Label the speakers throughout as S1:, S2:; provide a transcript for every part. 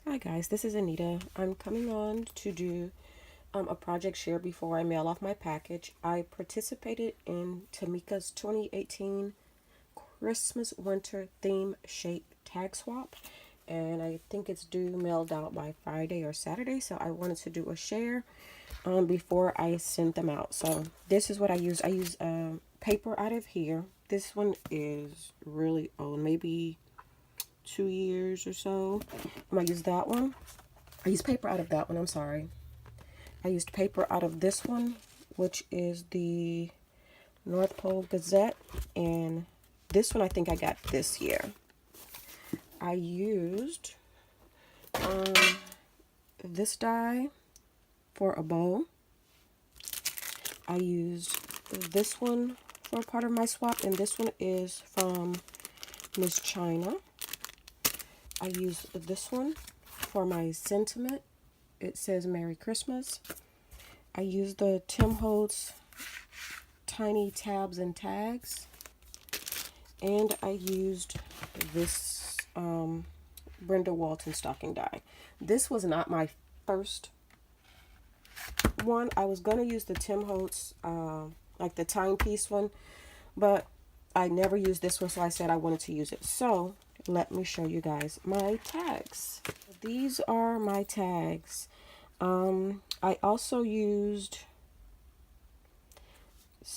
S1: Hi guys, this is Anita. I'm coming on to do a project share before I mail off my package. I participated in Tamika's 2018 Christmas Winter Theme Shape Tag Swap, and I think it's due mailed out by Friday or Saturday, so I wanted to do a share before I sent them out. So this is what I use. I use paper out of here. This one is really old, maybe 2 years or so. I'm gonna use that one. I used paper out of that one, I'm sorry. I used paper out of this one, which is the North Pole Gazette, and this one I think I got this year. I used this die for a bow. I used this one for part of my swap, and this one is from Miss China. I used this one for my sentiment. It says Merry Christmas. I used the Tim Holtz tiny tabs and tags, and I used this Brenda Walton stocking die. This was not my first one. I was going to use the Tim Holtz like the timepiece one, but I never used this one, so I said I wanted to use it. So let me show you guys my tags. These are my tags. I also used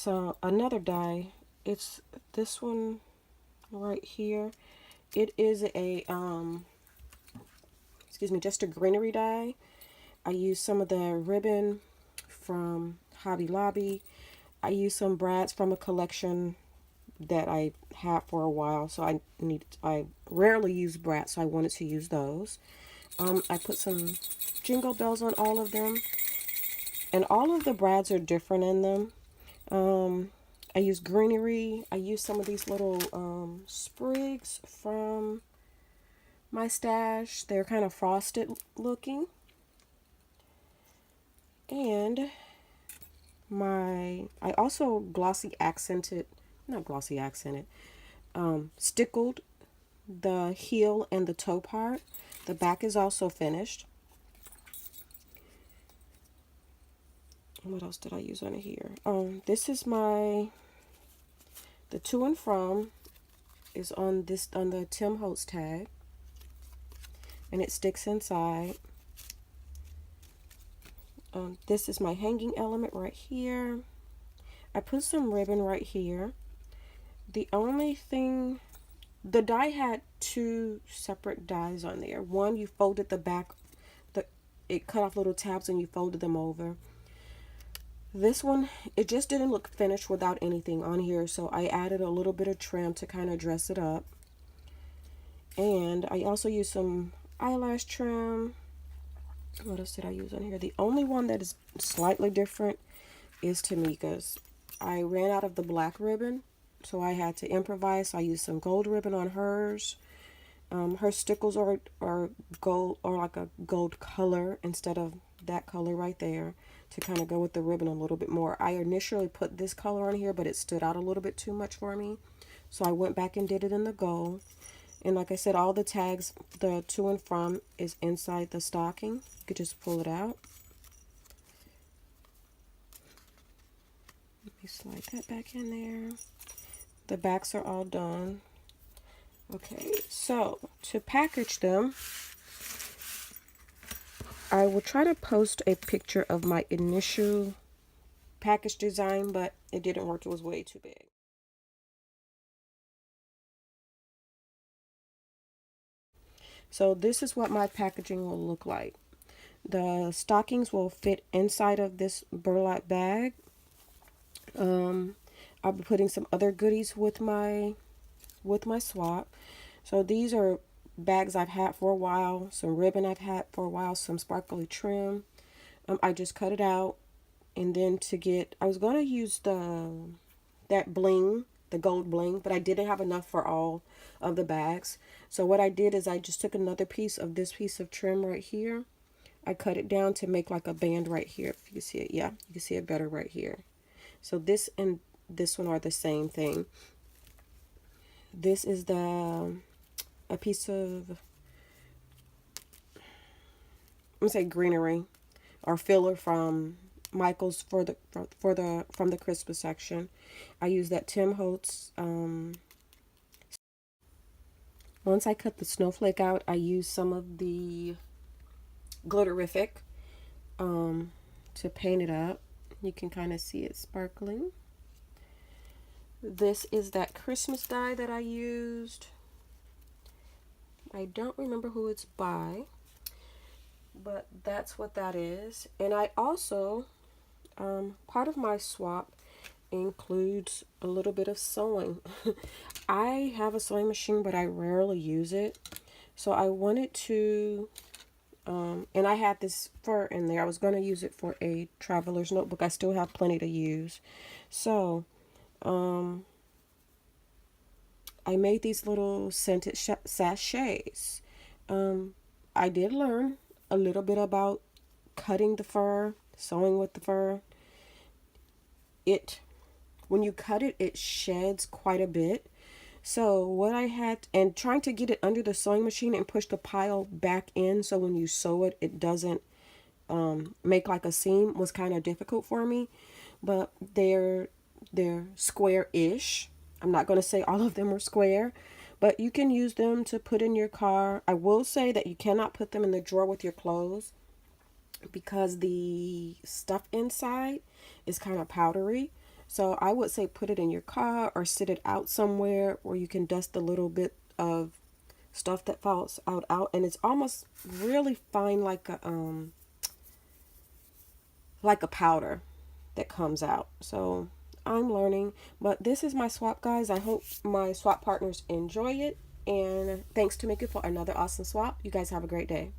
S1: another die. It's this one right here. It is a just a greenery die. I used some of the ribbon from Hobby Lobby. I used some brads from a collection that I had for a while, so I rarely use brads, so I wanted to use those. I put some jingle bells on all of them, and all of the brads are different in them. I use greenery. I use some of these little sprigs from my stash. They're kind of frosted looking. And I also stickled the heel and the toe part. The back is also finished. What else did I use on here? This is the to and from is on the Tim Holtz tag, and it sticks inside. This is my hanging element right here. I put some ribbon right here. The only thing, the die had two separate dies on there. One, you folded the back, it cut off little tabs and you folded them over. This one, it just didn't look finished without anything on here, so I added a little bit of trim to kind of dress it up. And I also used some eyelash trim. What else did I use on here? The only one that is slightly different is Tamika's. I ran out of the black ribbon, so I had to improvise. So I used some gold ribbon on hers. Her stickles are gold, or like a gold color instead of that color right there, to kind of go with the ribbon a little bit more. I initially put this color on here, but it stood out a little bit too much for me, so I went back and did it in the gold. And like I said, all the tags, the to and from, is inside the stocking. You could just pull it out. Let me slide that back in there. The backs are all done. Okay, so to package them, I will try to post a picture of my initial package design, but it didn't work. It was way too big. So this is what my packaging will look like. The stockings will fit inside of this burlap bag. I'll be putting some other goodies with my swap. So these are bags I've had for a while, some ribbon I've had for a while, some sparkly trim. I just cut it out, and then I was going to use that bling, the gold bling, but I didn't have enough for all of the bags. So what I did is I just took another piece of this piece of trim right here. I cut it down to make like a band right here. If you can see it, yeah, you can see it better right here. So this and this one are the same thing. This is a piece of gonna say greenery or filler from Michael's from the Christmas section. I use that Tim Holtz. Once I cut the snowflake out, I use some of the glitterific to paint it up. You can kind of see it sparkling. This is that Christmas die that I used. I don't remember who it's by, but that's what that is. And I also, part of my swap includes a little bit of sewing. I have a sewing machine, but I rarely use it. So I wanted to, and I had this fur in there. I was going to use it for a traveler's notebook. I still have plenty to use. So, I made these little scented sachets. I did learn a little bit about cutting the fur, sewing with the fur. When you cut it, it sheds quite a bit. So what I had, and trying to get it under the sewing machine and push the pile back in so when you sew it, it doesn't make like a seam was kind of difficult for me. But they're square-ish. I'm not going to say all of them are square, but you can use them to put in your car. I will say that you cannot put them in the drawer with your clothes because the stuff inside is kind of powdery. So I would say put it in your car or sit it out somewhere where you can dust a little bit of stuff that falls out, and it's almost really fine like a powder that comes out. So I'm learning, but this is my swap, guys. I hope my swap partners enjoy it, and thanks to Mickey for another awesome swap. You guys have a great day.